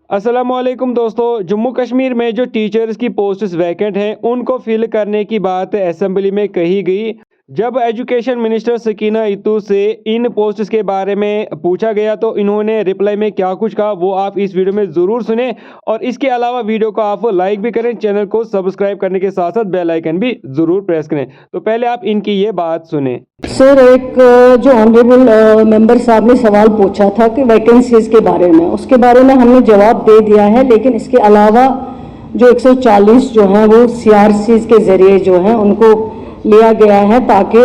अस्सलामुअलैकुम दोस्तों, जम्मू कश्मीर में जो टीचर्स की पोस्ट्स वैकेंट हैं उनको फिल करने की बात असेंबली में कही गई। जब एजुकेशन मिनिस्टर सकीना इतू से इन पोस्ट्स के बारे में पूछा गया तो इन्होंने रिप्लाई में क्या कुछ कहा वो आप इस वीडियो में ज़रूर सुने और इसके अलावा वीडियो को आप लाइक भी करें, चैनल को सब्सक्राइब करने के साथ साथ बेल आइकन भी ज़रूर प्रेस करें। तो पहले आप इनकी ये बात सुने। सर, एक जो ऑनरेबल मेंबर साहब ने सवाल पूछा था कि वैकेंसीज के बारे में, उसके बारे में हमने जवाब दे दिया है, लेकिन इसके अलावा जो 140 जो हैं वो सीआरसीज के ज़रिए जो हैं उनको लिया गया है ताकि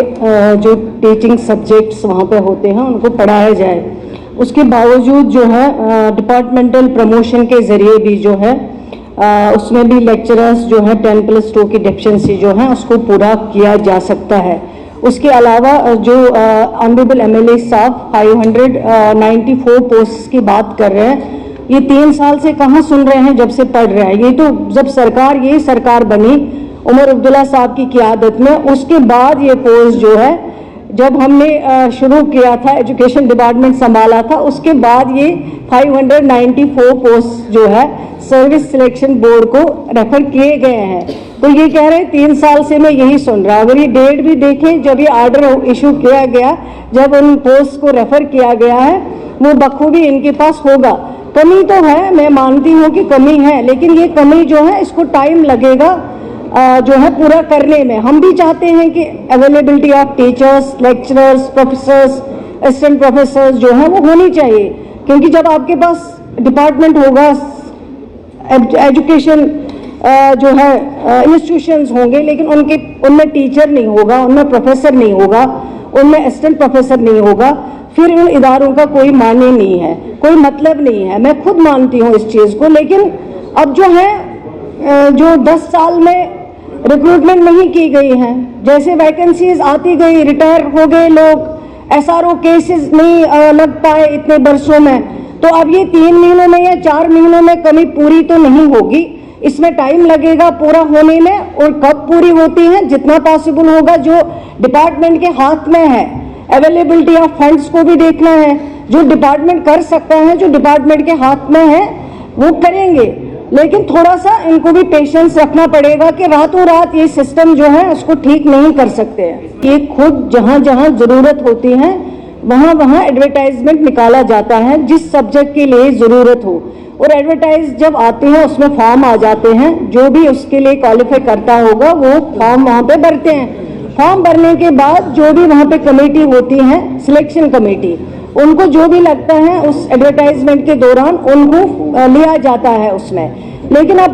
जो टीचिंग सब्जेक्ट्स वहाँ पे होते हैं उनको पढ़ाया जाए। उसके बावजूद जो है डिपार्टमेंटल प्रमोशन के ज़रिए भी जो है उसमें भी लेक्चरर्स जो है 10+2 की डेफिशिएंसी जो है उसको पूरा किया जा सकता है। उसके अलावा जो ऑनरेबल एमएलए साहब 594 पोस्ट की बात कर रहे हैं, ये 3 साल से कहाँ सुन रहे हैं, जब से पढ़ रहे हैं। ये तो जब ये सरकार बनी उमर अब्दुल्ला साहब की क़ियादत में, उसके बाद ये पोस्ट जो है जब हमने शुरू किया था, एजुकेशन डिपार्टमेंट संभाला था, उसके बाद ये 594 पोस्ट जो है सर्विस सिलेक्शन बोर्ड को रेफर किए गए हैं। तो ये कह रहे हैं 3 साल से मैं यही सुन रहा हूँ। अगर ये डेट भी देखें जब ये आर्डर इशू किया गया, जब उन पोस्ट को रेफर किया गया है, वो बखूबी इनके पास होगा। कमी तो है, मैं मानती हूँ कि कमी है, लेकिन ये कमी जो है इसको टाइम लगेगा जो है पूरा करने में। हम भी चाहते हैं कि availability of teachers, lecturers, professors, assistant professors जो है वो होनी चाहिए, क्योंकि जब आपके पास डिपार्टमेंट होगा, एजुकेशन जो है इंस्टीट्यूशंस होंगे, लेकिन उनमें टीचर नहीं होगा, उनमें प्रोफेसर नहीं होगा, उनमें असिस्टेंट प्रोफेसर नहीं होगा, फिर उन इदारों का कोई मायने नहीं है, कोई मतलब नहीं है। मैं खुद मानती हूँ इस चीज़ को, लेकिन अब जो है जो 10 साल में रिक्रूटमेंट नहीं की गई है, जैसे वैकेंसीज आती गई, रिटायर हो गए लोग, एसआरओ केसेस नहीं लग पाए इतने बरसों में, तो अब ये 3 महीनों में या 4 महीनों में कमी पूरी तो नहीं होगी, इसमें टाइम लगेगा पूरा होने में। और कब पूरी होती है, जितना पॉसिबल होगा, जो डिपार्टमेंट के हाथ में है। अवेलेबिलिटी ऑफ फंड्स को भी देखना है, जो डिपार्टमेंट कर सकता है, जो डिपार्टमेंट के हाथ में है वो करेंगे, लेकिन थोड़ा सा इनको भी पेशेंस रखना पड़ेगा कि रातों रात ये सिस्टम जो है उसको ठीक नहीं कर सकते हैं। ये खुद जहां जहां जरूरत होती है वहां वहां एडवर्टाइजमेंट निकाला जाता है जिस सब्जेक्ट के लिए जरूरत हो, और एडवर्टाइज जब आते हैं उसमें फॉर्म आ जाते हैं, जो भी उसके लिए क्वालिफाई करता होगा वो फॉर्म वहाँ पे भरते हैं। फॉर्म भरने के बाद जो भी वहाँ पे कमेटी होती है, सिलेक्शन कमेटी, उनको जो भी लगता है उस एडवर्टाइजमेंट के दौरान उनको लिया जाता है उसमें। लेकिन अब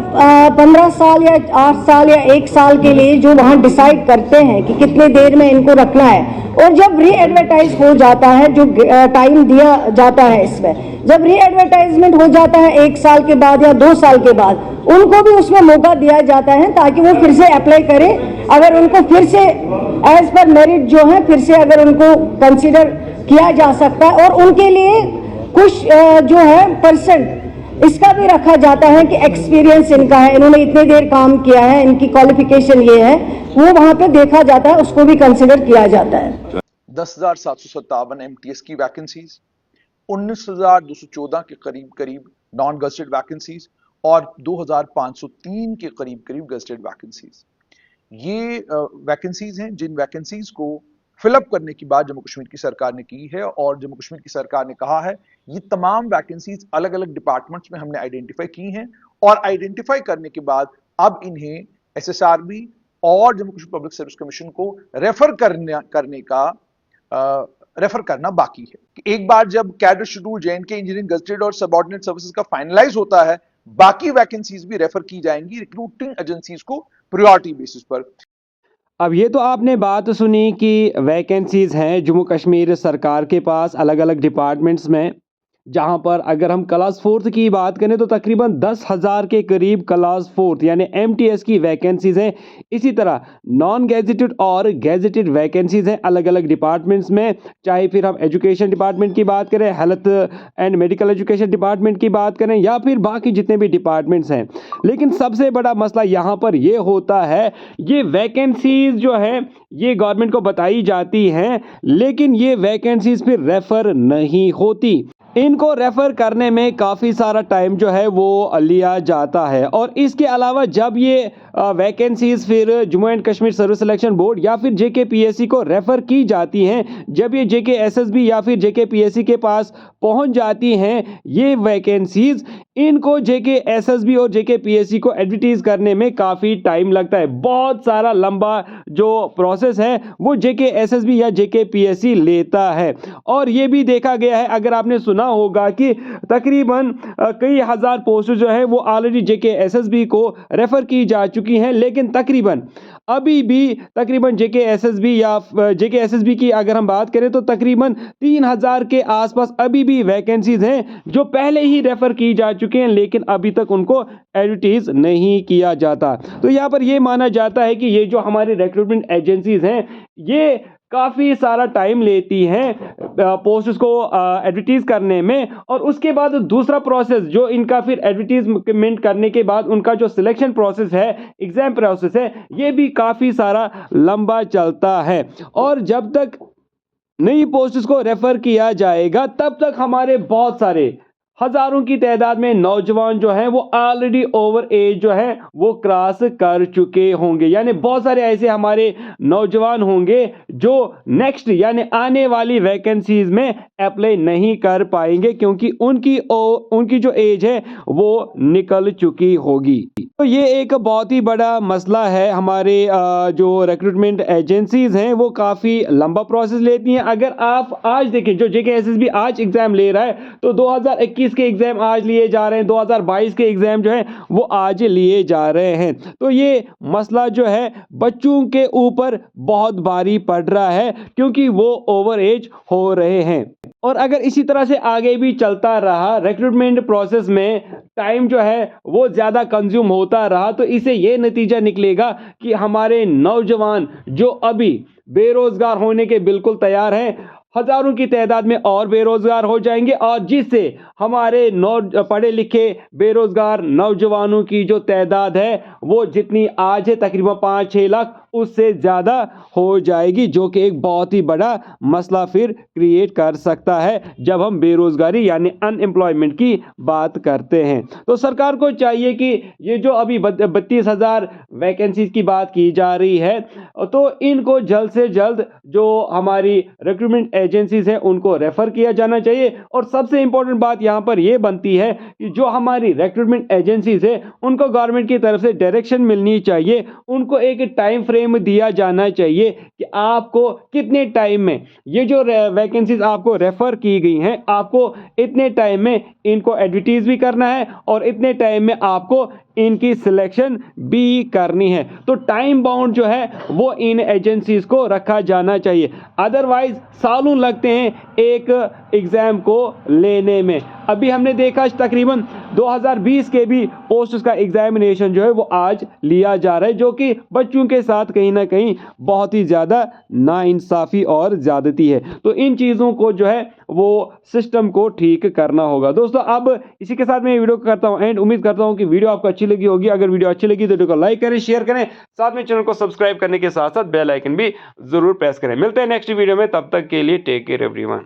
15 साल या 8 साल या 1 साल के लिए जो वहाँ डिसाइड करते हैं कि कितने देर में इनको रखना है, और जब री एडवर्टाइज हो जाता है, जो टाइम दिया जाता है इसमें, जब री एडवर्टाइजमेंट हो जाता है 1 साल के बाद या 2 साल के बाद, उनको भी उसमें मौका दिया जाता है ताकि वो फिर से अप्लाई करें। अगर उनको फिर से एज पर मेरिट जो है फिर से अगर उनको कंसिडर किया जा सकता है, और उनके लिए कुछ जो है परसेंट इसका भी रखा जाता है कि एक्सपीरियंस इनका है, इन्होंने इतने देर काम किया है, इनकी क्वालिफिकेशन ये है, वो वहाँ पे देखा जाता है, उसको भी कंसिडर किया जाता है। 10,757 एमटीएस की वैकेंसीज, 19,214 के करीब नॉन गजेटेड वैकेंसीज और 2,503 के करीब गजेटेड वैकेंसीज। ये वैकेंसीज हैं जिन वैकेंसीज को फिलअप करने की बात जम्मू कश्मीर की सरकार ने की है, और जम्मू कश्मीर की सरकार ने कहा है ये तमाम वैकेंसीज अलग अलग डिपार्टमेंट्स में हमने आइडेंटिफाई की हैं, और आइडेंटिफाई करने के बाद अब इन्हें एसएसआरबी और Jammu Kashmir public service commission को रेफर करना बाकी है। एक बार जब cadre schedule J&K engineering gazetted और सबऑर्डिनेट सर्विसेज का फाइनलाइज होता है, बाकी वैकेंसीज भी रेफर की जाएंगी रिक्रूटिंग एजेंसीज को प्रायोरिटी बेसिस पर। अब ये तो आपने बात सुनी कि वैकेंसीज़ हैं जम्मू कश्मीर सरकार के पास अलग अलग डिपार्टमेंट्स में, जहां पर अगर हम क्लास 4th की बात करें तो तकरीबन 10,000 के करीब क्लास 4th यानी एमटीएस की वैकेंसीज़ हैं। इसी तरह नॉन गैजेटेड और गैजेटेड वैकेंसीज़ हैं अलग अलग डिपार्टमेंट्स में, चाहे फिर हम एजुकेशन डिपार्टमेंट की बात करें, health and medical education department की बात करें, या फिर बाकी जितने भी डिपार्टमेंट्स हैं। लेकिन सबसे बड़ा मसला यहाँ पर ये होता है, ये वैकेंसीज़ जो है ये गवर्नमेंट को बताई जाती हैं, लेकिन ये वैकेंसीज़ फिर रेफर नहीं होती। इनको रेफर करने में काफ़ी सारा टाइम जो है वो लिया जाता है। और इसके अलावा जब ये वैकेंसीज फिर Jammu and Kashmir service selection board या फिर जेकेपीएससी को रेफर की जाती हैं, जब ये जेकेएसएसबी या फिर जेकेपीएससी के पास पहुंच जाती हैं ये वैकेंसीज, इनको जेकेएसएसबी और जेकेपीएससी को एडवर्टाइज करने में काफ़ी टाइम लगता है। बहुत सारा लंबा जो प्रोसेस है वो जेकेएसएसबी या जेकेपीएससी लेता है। और ये भी देखा गया है, अगर आपने सुना होगा कि तकरीबन कई हज़ार पोस्ट जो है वो ऑलरेडी जेकेएसएसबी को रेफर की जा चुकी हैं, लेकिन अभी भी तकरीबन जेकेएसएसबी की अगर हम बात करें तो तकरीबन 3000 के आसपास अभी भी वैकेंसीज हैं जो पहले ही रेफर की जा चुके हैं, लेकिन अभी तक उनको एडवर्टाइज नहीं किया जाता। तो यहाँ पर ये माना जाता है कि ये जो हमारी रिक्रूटमेंट एजेंसीज हैं ये काफ़ी सारा टाइम लेती हैं पोस्ट्स को एडवर्टाइज करने में। और उसके बाद दूसरा प्रोसेस जो इनका फिर एडवर्टाइजमेंट करने के बाद उनका जो सिलेक्शन प्रोसेस है, एग्ज़ाम प्रोसेस है, ये भी काफ़ी सारा लंबा चलता है। और जब तक नई पोस्ट्स को रेफर किया जाएगा तब तक हमारे बहुत सारे हजारों की तादाद में नौजवान जो हैं वो ऑलरेडी ओवर एज जो है वो क्रॉस कर चुके होंगे। यानी बहुत सारे ऐसे हमारे नौजवान होंगे जो नेक्स्ट यानी आने वाली वैकेंसीज में अप्लाई नहीं कर पाएंगे क्योंकि उनकी जो एज है वो निकल चुकी होगी। तो ये एक बहुत ही बड़ा मसला है। हमारे जो रिक्रूटमेंट एजेंसीज हैं वो काफ़ी लंबा प्रोसेस लेती हैं। अगर आप आज देखें, जो जेकेएसएसबी आज एग्ज़ाम ले रहा है तो 2021 के एग्ज़ाम आज लिए जा रहे हैं, 2022 के एग्ज़ाम जो है वो आज लिए जा रहे हैं। तो ये मसला जो है बच्चों के ऊपर बहुत भारी पड़ रहा है क्योंकि वो ओवर एज हो रहे हैं। और अगर इसी तरह से आगे भी चलता रहा, रिक्रूटमेंट प्रोसेस में टाइम जो है वो ज़्यादा कंज्यूम होता रहा, तो इसे ये नतीजा निकलेगा कि हमारे नौजवान जो अभी बेरोज़गार होने के बिल्कुल तैयार हैं, हज़ारों की तादाद में और बेरोज़गार हो जाएंगे। और जिससे हमारे पढ़े लिखे बेरोज़गार नौजवानों की जो तादाद है वो जितनी आज है तकरीबन 5-6 लाख उससे ज़्यादा हो जाएगी, जो कि एक बहुत ही बड़ा मसला फिर क्रिएट कर सकता है जब हम बेरोज़गारी यानी अनएम्प्लॉयमेंट की बात करते हैं। तो सरकार को चाहिए कि ये जो अभी 32,000 वैकेंसीज की बात की जा रही है तो इनको जल्द से जल्द जो हमारी रिक्रूटमेंट एजेंसीज हैं उनको रेफर किया जाना चाहिए। और सबसे इंपॉर्टेंट बात यहाँ पर यह बनती है कि जो हमारी रिक्रूटमेंट एजेंसीज है उनको गवर्नमेंट की तरफ से डायरेक्शन मिलनी चाहिए, उनको एक टाइम फ्रेम दिया जाना चाहिए कि आपको कितने टाइम में ये जो वैकेंसीज आपको रेफर की गई हैं आपको इतने टाइम में इनको एडवर्टाइज भी करना है और इतने टाइम में आपको इनकी सिलेक्शन भी करनी है। तो टाइम बाउंड जो है वो इन एजेंसीज को रखा जाना चाहिए, अदरवाइज सालों लगते हैं एक एग्ज़ाम को लेने में। अभी हमने देखा तकरीबन 2020 के भी पोस्ट का एग्जामिनेशन जो है वो आज लिया जा रहा है, जो कि बच्चों के साथ कहीं ना कहीं बहुत ही ज़्यादा नाइंसाफ़ी और ज़्यादती है। तो इन चीज़ों को जो है वो सिस्टम को ठीक करना होगा। दोस्तों अब इसी के साथ मैं वीडियो करता हूँ एंड उम्मीद करता हूँ कि वीडियो आपको अच्छी लगी होगी। अगर वीडियो अच्छी लगी तो वीडियो को लाइक करें, शेयर करें, साथ में चैनल को सब्सक्राइब करने के साथ साथ बेल आइकन भी ज़रूर प्रेस करें। मिलते हैं नेक्स्ट वीडियो में, तब तक के लिए टेक केयर एवरीवन।